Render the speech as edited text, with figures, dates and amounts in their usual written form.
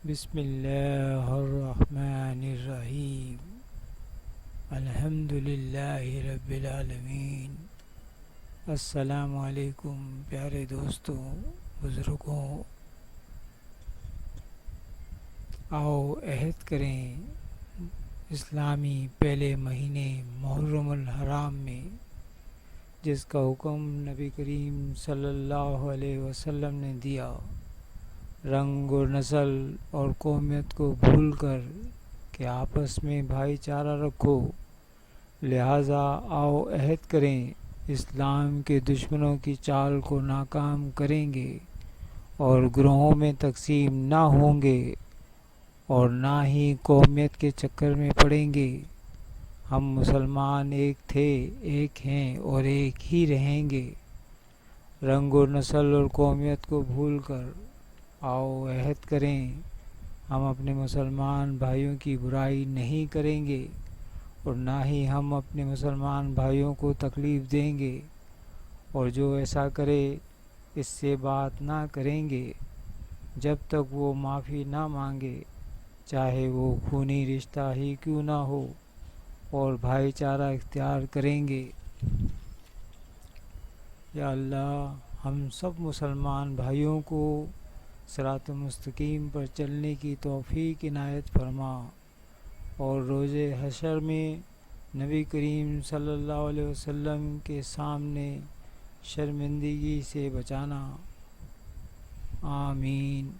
بسم اللہ الرحمن الرحیم الحمد للہ رب العالمین۔ السلام علیکم پیارے دوستوں، بزرگوں، آؤ عہد کریں اسلامی پہلے مہینے محرم الحرام میں جس کا حکم نبی کریم صلی اللہ علیہ وسلم نے دیا، رنگ اور نسل اور قومیت کو بھول کر کہ آپس میں بھائی چارہ رکھو، لہٰذا آؤ عہد کریں اسلام کے دشمنوں کی چال کو ناکام کریں گے اور گروہوں میں تقسیم نہ ہوں گے اور نہ ہی قومیت کے چکر میں پڑیں گے۔ ہم مسلمان ایک تھے، ایک ہیں اور ایک ہی رہیں گے۔ رنگ اور نسل اور قومیت کو بھول کر آؤ عہد کریں ہم اپنے مسلمان بھائیوں کی برائی نہیں کریں گے اور نہ ہی ہم اپنے مسلمان بھائیوں کو تکلیف دیں گے، اور جو ایسا کرے اس سے بات نہ کریں گے جب تک وہ معافی نہ مانگے، چاہے وہ خونی رشتہ ہی کیوں نہ ہو، اور بھائی چارہ اختیار کریں گے۔ یا اللہ، ہم سب مسلمان بھائیوں کو صراط مستقیم پر چلنے کی توفیق عنایت فرما، اور روز حشر میں نبی کریم صلی اللہ علیہ وسلم کے سامنے شرمندگی سے بچانا۔ آمین۔